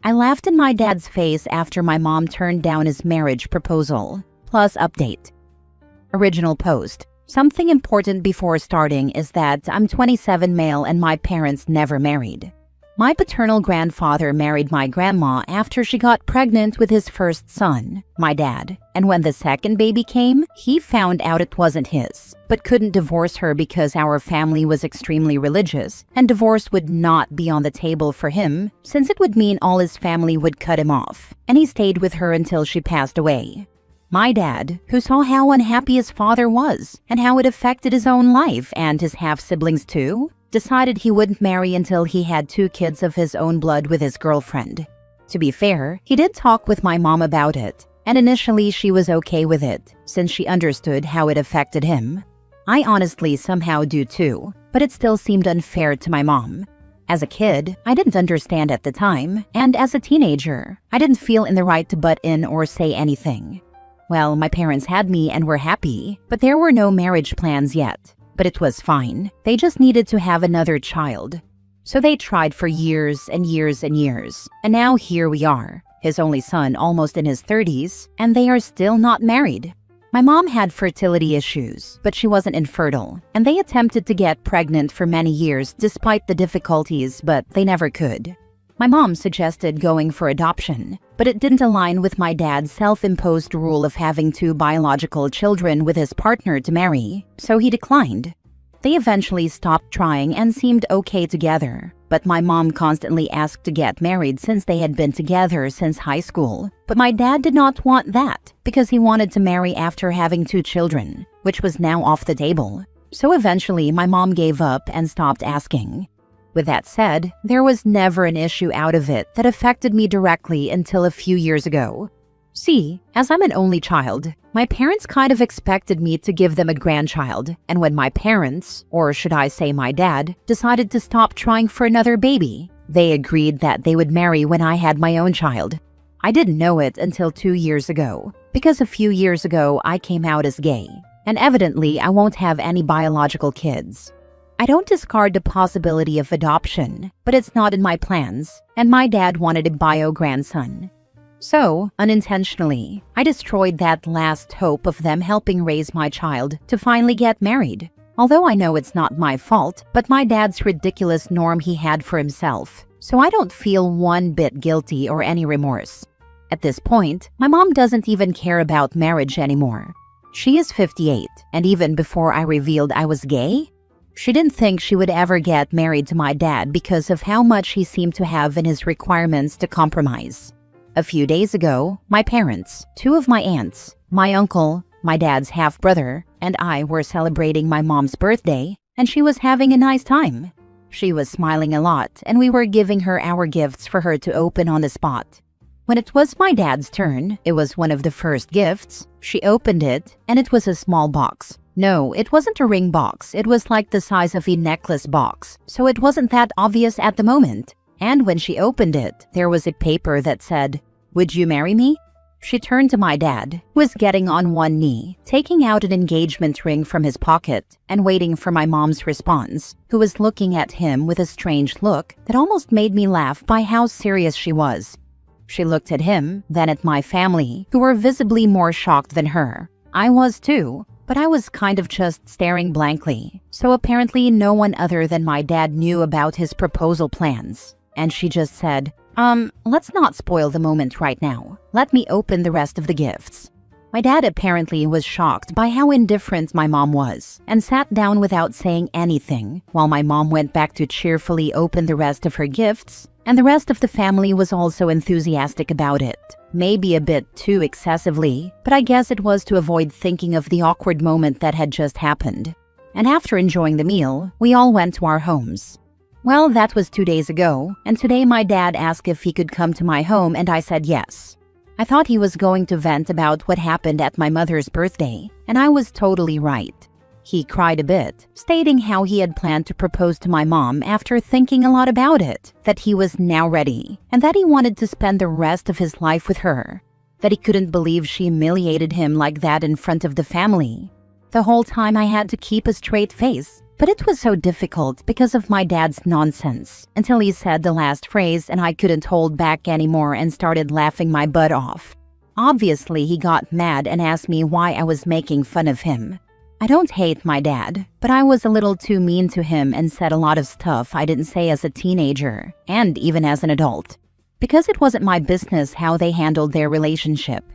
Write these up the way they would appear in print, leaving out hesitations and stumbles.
I laughed in my dad's face after my mom turned down his marriage proposal. Plus update. Original post. Something important before starting is that I'm 27 male and my parents never married. My paternal grandfather married my grandma after she got pregnant with his first son, my dad, and when the second baby came, he found out it wasn't his, but couldn't divorce her because our family was extremely religious, and divorce would not be on the table for him since it would mean all his family would cut him off, and he stayed with her until she passed away. My dad, who saw how unhappy his father was and how it affected his own life and his half-siblings too, decided he wouldn't marry until he had 2 kids of his own blood with his girlfriend. To be fair, he did talk with my mom about it, and initially she was okay with it, since she understood how it affected him. I honestly somehow do too, but it still seemed unfair to my mom. As a kid, I didn't understand at the time, and as a teenager, I didn't feel in the right to butt in or say anything. Well, my parents had me and were happy, but there were no marriage plans yet. But it was fine. They just needed to have another child. So they tried for years and years and years. And now here we are, his only son almost in his 30s, and they are still not married. My mom had fertility issues, but she wasn't infertile, and they attempted to get pregnant for many years despite the difficulties, but they never could. My mom suggested going for adoption, but it didn't align with my dad's self-imposed rule of having 2 biological children with his partner to marry, so he declined. They eventually stopped trying and seemed okay together, but my mom constantly asked to get married since they had been together since high school. But my dad did not want that because he wanted to marry after having 2 children, which was now off the table. So eventually my mom gave up and stopped asking. With that said, there was never an issue out of it that affected me directly until a few years ago. See, as I'm an only child, my parents kind of expected me to give them a grandchild, and when my parents, or should I say my dad, decided to stop trying for another baby, they agreed that they would marry when I had my own child. I didn't know it until 2 years ago, because a few years ago I came out as gay, and evidently I won't have any biological kids. I don't discard the possibility of adoption, but it's not in my plans, and my dad wanted a bio-grandson. So, unintentionally, I destroyed that last hope of them helping raise my child to finally get married. Although I know it's not my fault, but my dad's ridiculous norm he had for himself, so I don't feel one bit guilty or any remorse. At this point, my mom doesn't even care about marriage anymore. She is 58, and even before I revealed I was gay, she didn't think she would ever get married to my dad because of how much he seemed to have in his requirements to compromise. A few days ago, my parents, 2 of my aunts, my uncle, my dad's half-brother, and I were celebrating my mom's birthday, and she was having a nice time. She was smiling a lot, and we were giving her our gifts for her to open on the spot. When it was my dad's turn, it was one of the first gifts. She opened it, and it was a small box. No, it wasn't a ring box. It was like the size of a necklace box, so it wasn't that obvious at the moment. And when she opened it, there was a paper that said, "Would you marry me?" She turned to my dad, who was getting on one knee, taking out an engagement ring from his pocket, and waiting for my mom's response, who was looking at him with a strange look that almost made me laugh by how serious she was. She looked at him, then at my family, who were visibly more shocked than her. I was too, but I was kind of just staring blankly, so apparently no one other than my dad knew about his proposal plans. And she just said, let's not spoil the moment right now. Let me open the rest of the gifts." My dad apparently was shocked by how indifferent my mom was, and sat down without saying anything, while my mom went back to cheerfully open the rest of her gifts, and the rest of the family was also enthusiastic about it. Maybe a bit too excessively, but I guess it was to avoid thinking of the awkward moment that had just happened. And after enjoying the meal, we all went to our homes. Well, that was 2 days ago, and today my dad asked if he could come to my home and I said yes. I thought he was going to vent about what happened at my mother's birthday, and I was totally right. He cried a bit, stating how he had planned to propose to my mom after thinking a lot about it, that he was now ready, and that he wanted to spend the rest of his life with her, that he couldn't believe she humiliated him like that in front of the family. The whole time I had to keep a straight face, But it was so difficult because of my dad's nonsense until he said the last phrase and I couldn't hold back anymore and started laughing my butt off. Obviously, he got mad and asked me why I was making fun of him. I don't hate my dad, but I was a little too mean to him and said a lot of stuff I didn't say as a teenager and even as an adult, because it wasn't my business how they handled their relationship.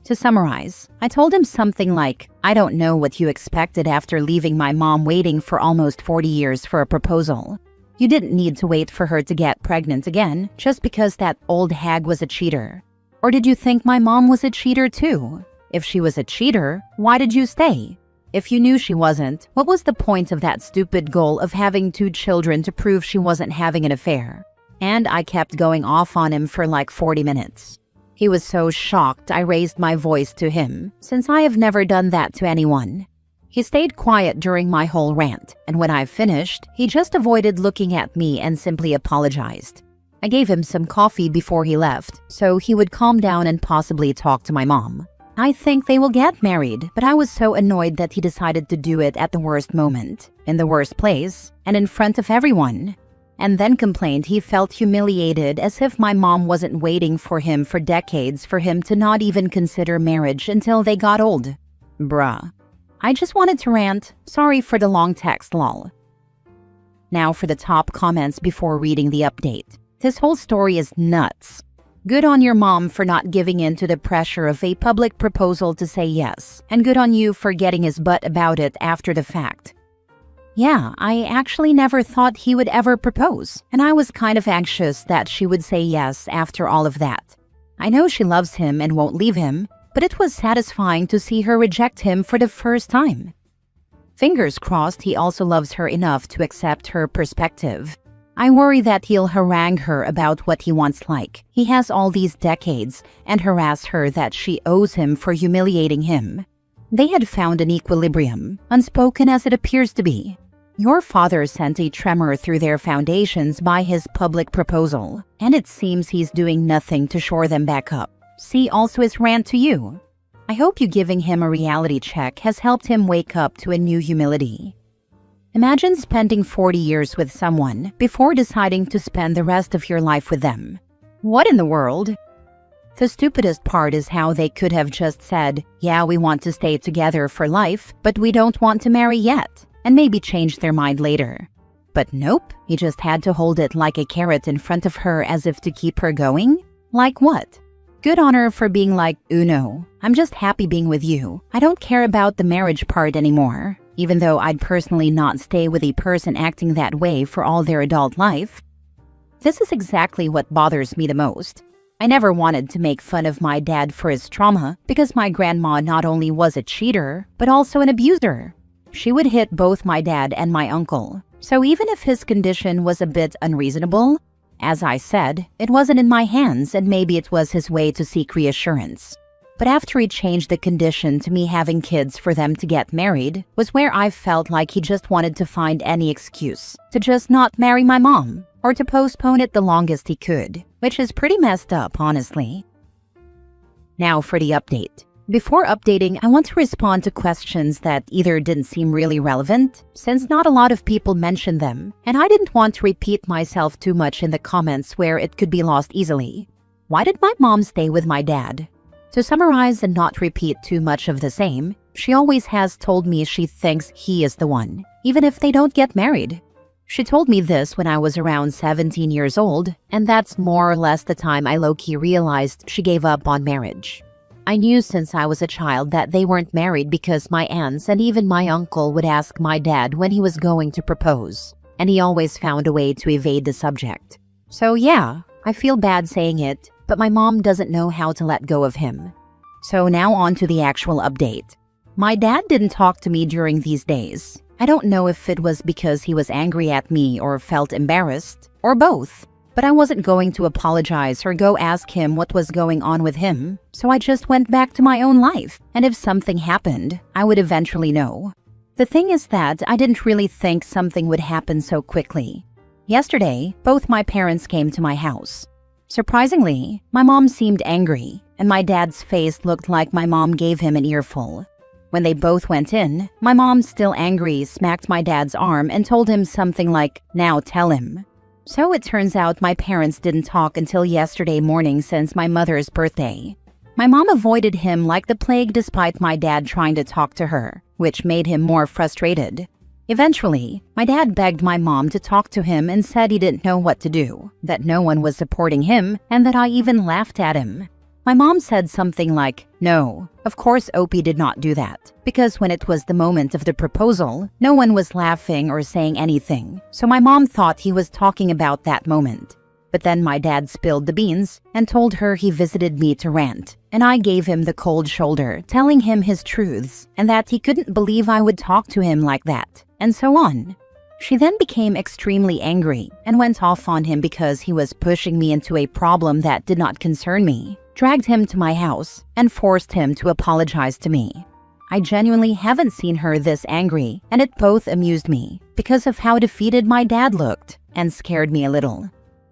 To summarize, I told him something like, "I don't know what you expected after leaving my mom waiting for almost 40 years for a proposal. You didn't need to wait for her to get pregnant again just because that old hag was a cheater. Or did you think my mom was a cheater too? If she was a cheater, why did you stay? If you knew she wasn't, what was the point of that stupid goal of having 2 children to prove she wasn't having an affair?" And I kept going off on him for like 40 minutes. He was so shocked I raised my voice to him, since I have never done that to anyone. He stayed quiet during my whole rant, and when I finished, he just avoided looking at me and simply apologized. I gave him some coffee before he left, so he would calm down and possibly talk to my mom. I think they will get married, but I was so annoyed that he decided to do it at the worst moment, in the worst place, and in front of everyone. And then complained he felt humiliated as if my mom wasn't waiting for him for decades for him to not even consider marriage until they got old. Bruh. I just wanted to rant. Sorry for the long text, lol. Now for the top comments before reading the update. This whole story is nuts. Good on your mom for not giving in to the pressure of a public proposal to say yes, and good on you for getting his butt about it after the fact. Yeah, I actually never thought he would ever propose, and I was kind of anxious that she would say yes after all of that. I know she loves him and won't leave him, but it was satisfying to see her reject him for the first time. Fingers crossed he also loves her enough to accept her perspective. I worry that he'll harangue her about what he wants like. He has all these decades, and harass her that she owes him for humiliating him. They had found an equilibrium, unspoken as it appears to be. Your father sent a tremor through their foundations by his public proposal, and it seems he's doing nothing to shore them back up. See also his rant to you. I hope you giving him a reality check has helped him wake up to a new humility. Imagine spending 40 years with someone before deciding to spend the rest of your life with them. What in the world? The stupidest part is how they could have just said, "Yeah, we want to stay together for life, but we don't want to marry yet," and maybe change their mind later. But nope, he just had to hold it like a carrot in front of her as if to keep her going? Like what? Good on her for being like, "Uno, I'm just happy being with you. I don't care about the marriage part anymore." Even though I'd personally not stay with a person acting that way for all their adult life. This is exactly what bothers me the most. I never wanted to make fun of my dad for his trauma because my grandma not only was a cheater, but also an abuser. She would hit both my dad and my uncle. So even if his condition was a bit unreasonable, as I said, it wasn't in my hands and maybe it was his way to seek reassurance. But after he changed the condition to me having kids for them to get married, was where I felt like he just wanted to find any excuse to just not marry my mom, or to postpone it the longest he could, which is pretty messed up, honestly. Now for the update. Before updating, I want to respond to questions that either didn't seem really relevant, since not a lot of people mentioned them, and I didn't want to repeat myself too much in the comments where it could be lost easily. Why did my mom stay with my dad? To summarize and not repeat too much of the same, she always has told me she thinks he is the one, even if they don't get married. She told me this when I was around 17 years old, and that's more or less the time I low-key realized she gave up on marriage. I knew since I was a child that they weren't married because my aunts and even my uncle would ask my dad when he was going to propose, and he always found a way to evade the subject. So yeah, I feel bad saying it, but my mom doesn't know how to let go of him. So now on to the actual update. My dad didn't talk to me during these days. I don't know if it was because he was angry at me or felt embarrassed, or both. But I wasn't going to apologize or go ask him what was going on with him, so I just went back to my own life, and if something happened, I would eventually know. The thing is that I didn't really think something would happen so quickly. Yesterday, both my parents came to my house. Surprisingly, my mom seemed angry, and my dad's face looked like my mom gave him an earful. When they both went in, my mom, still angry, smacked my dad's arm and told him something like, "Now tell him." So it turns out my parents didn't talk until yesterday morning since my mother's birthday. My mom avoided him like the plague despite my dad trying to talk to her, which made him more frustrated. Eventually, my dad begged my mom to talk to him and said he didn't know what to do, that no one was supporting him, and that I even laughed at him. My mom said something like, "No, of course Opie did not do that, because when it was the moment of the proposal, no one was laughing or saying anything, so my mom thought he was talking about that moment." But then my dad spilled the beans and told her he visited me to rant, and I gave him the cold shoulder, telling him his truths, and that he couldn't believe I would talk to him like that, and so on. She then became extremely angry and went off on him because he was pushing me into a problem that did not concern me, dragged him to my house, and forced him to apologize to me. I genuinely haven't seen her this angry, and it both amused me because of how defeated my dad looked and scared me a little.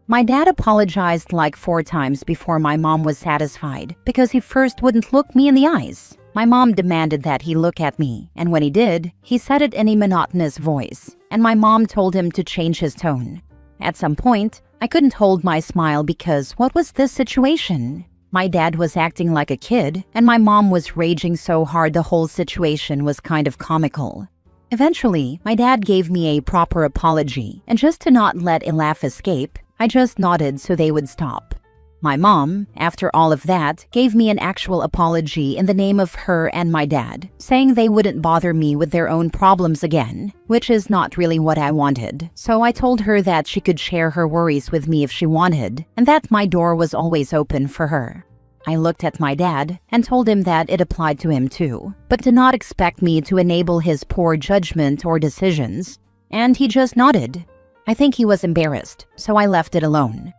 My dad apologized like 4 times before my mom was satisfied because he first wouldn't look me in the eyes. My mom demanded that he look at me, and when he did, he said it in a monotonous voice, and my mom told him to change his tone. At some point, I couldn't hold my smile because what was this situation? My dad was acting like a kid, and my mom was raging so hard the whole situation was kind of comical. Eventually, my dad gave me a proper apology, and just to not let a laugh escape, I just nodded so they would stop. My mom, after all of that, gave me an actual apology in the name of her and my dad, saying they wouldn't bother me with their own problems again, which is not really what I wanted. So I told her that she could share her worries with me if she wanted, and that my door was always open for her. I looked at my dad and told him that it applied to him too, but did not expect me to enable his poor judgment or decisions, and he just nodded. I think he was embarrassed, so I left it alone.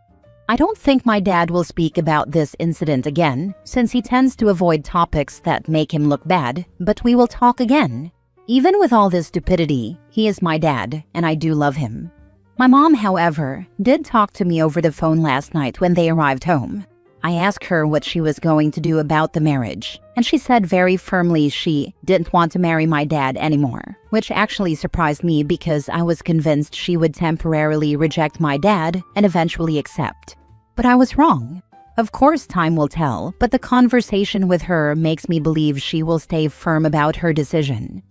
I don't think my dad will speak about this incident again, since he tends to avoid topics that make him look bad, but we will talk again. Even with all this stupidity, he is my dad, and I do love him. My mom, however, did talk to me over the phone last night when they arrived home. I asked her what she was going to do about the marriage, and she said very firmly she didn't want to marry my dad anymore, which actually surprised me because I was convinced she would temporarily reject my dad and eventually accept. But I was wrong. Of course, time will tell, but the conversation with her makes me believe she will stay firm about her decision.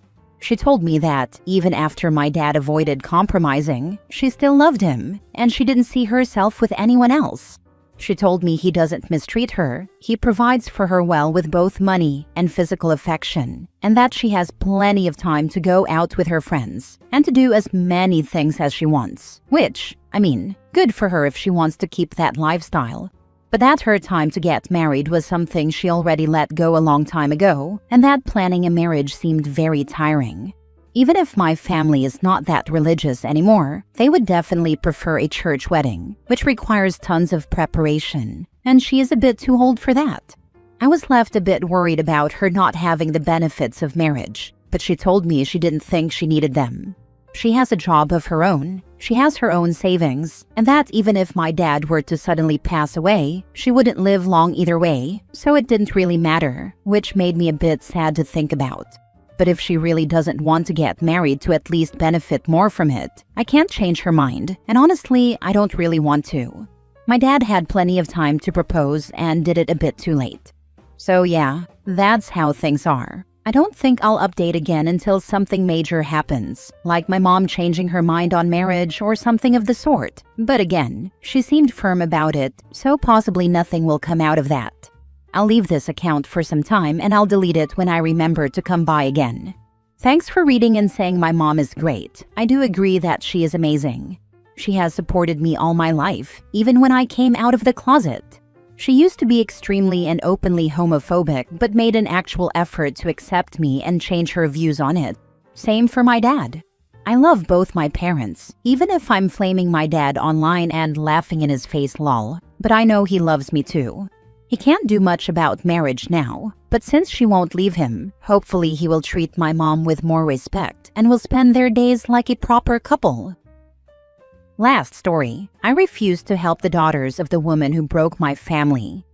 She told me that, even after my dad avoided compromising, she still loved him, and she didn't see herself with anyone else. She told me he doesn't mistreat her, he provides for her well with both money and physical affection, and that she has plenty of time to go out with her friends and to do as many things as she wants. Which, good for her if she wants to keep that lifestyle. But that her time to get married was something she already let go a long time ago, and that planning a marriage seemed very tiring. Even if my family is not that religious anymore, they would definitely prefer a church wedding, which requires tons of preparation, and she is a bit too old for that. I was left a bit worried about her not having the benefits of marriage, but she told me she didn't think she needed them. She has a job of her own, she has her own savings, and that even if my dad were to suddenly pass away, she wouldn't live long either way, so it didn't really matter, which made me a bit sad to think about. But if she really doesn't want to get married to at least benefit more from it, I can't change her mind, and honestly, I don't really want to. My dad had plenty of time to propose and did it a bit too late. So yeah, that's how things are. I don't think I'll update again until something major happens, like my mom changing her mind on marriage or something of the sort. But again, she seemed firm about it, so possibly nothing will come out of that. I'll leave this account for some time and I'll delete it when I remember to come by again. Thanks for reading and saying my mom is great. I do agree that she is amazing. She has supported me all my life, even when I came out of the closet. She used to be extremely and openly homophobic, but made an actual effort to accept me and change her views on it. Same for my dad. I love both my parents, even if I'm flaming my dad online and laughing in his face lol, but I know he loves me too. He can't do much about marriage now, but since she won't leave him, hopefully he will treat my mom with more respect and will spend their days like a proper couple. Last story. I refused to help the daughters of the woman who broke my family.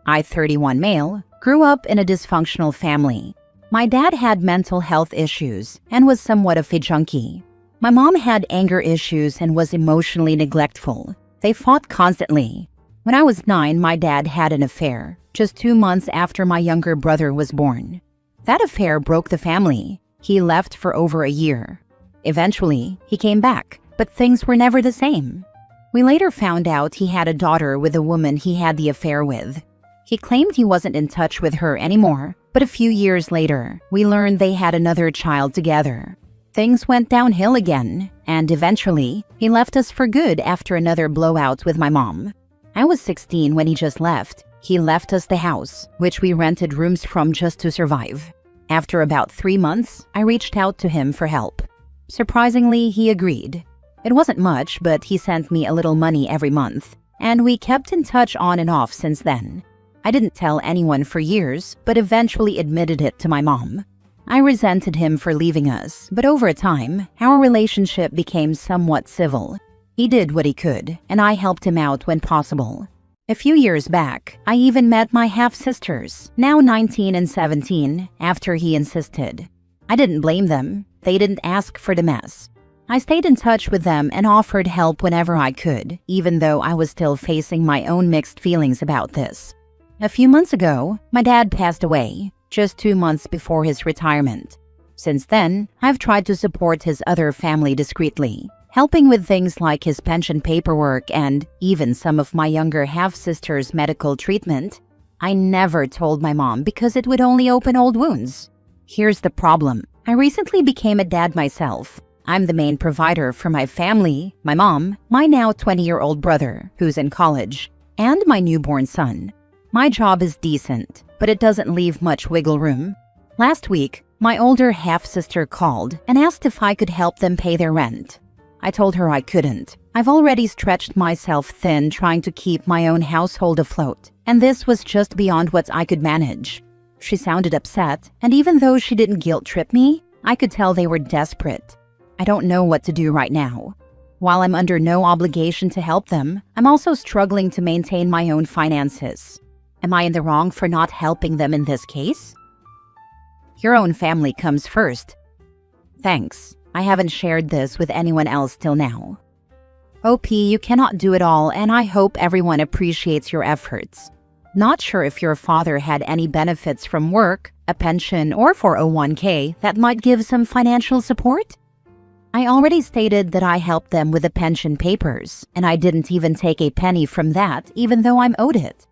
I, 31 male, grew up in a dysfunctional family. My dad had mental health issues and was somewhat of a junkie. My mom had anger issues and was emotionally neglectful. They fought constantly. When I was 9, my dad had an affair, just 2 months after my younger brother was born. That affair broke the family. He left for over a year. Eventually, he came back, but things were never the same. We later found out he had a daughter with a woman he had the affair with. He claimed he wasn't in touch with her anymore, but a few years later, we learned they had another child together. Things went downhill again, and eventually, he left us for good after another blowout with my mom. I was 16 when he just left. He left us the house, which we rented rooms from just to survive. After about 3 months, I reached out to him for help. Surprisingly, he agreed. It wasn't much, but he sent me a little money every month, and we kept in touch on and off since then. I didn't tell anyone for years, but eventually admitted it to my mom. I resented him for leaving us, but over time, our relationship became somewhat civil. He did what he could, and I helped him out when possible. A few years back, I even met my half-sisters, now 19 and 17, after he insisted. I didn't blame them. They didn't ask for the mess. I stayed in touch with them and offered help whenever I could, even though I was still facing my own mixed feelings about this. A few months ago, my dad passed away, just 2 months before his retirement. Since then, I've tried to support his other family discreetly, helping with things like his pension paperwork and even some of my younger half-sister's medical treatment. I never told my mom because it would only open old wounds. Here's the problem. I recently became a dad myself. I'm the main provider for my family, my mom, my now 20-year-old brother, who's in college, and my newborn son. My job is decent, but it doesn't leave much wiggle room. Last week, my older half-sister called and asked if I could help them pay their rent. I told her I couldn't. I've already stretched myself thin trying to keep my own household afloat, and this was just beyond what I could manage. She sounded upset, and even though she didn't guilt-trip me, I could tell they were desperate. I don't know what to do right now. While I'm under no obligation to help them, I'm also struggling to maintain my own finances. Am I in the wrong for not helping them in this case? Your own family comes first. Thanks. I haven't shared this with anyone else till now. OP, you cannot do it all, and I hope everyone appreciates your efforts. Not sure if your father had any benefits from work, a pension, or 401k that might give some financial support? I already stated that I helped them with the pension papers, and I didn't even take a penny from that even though I'm owed it.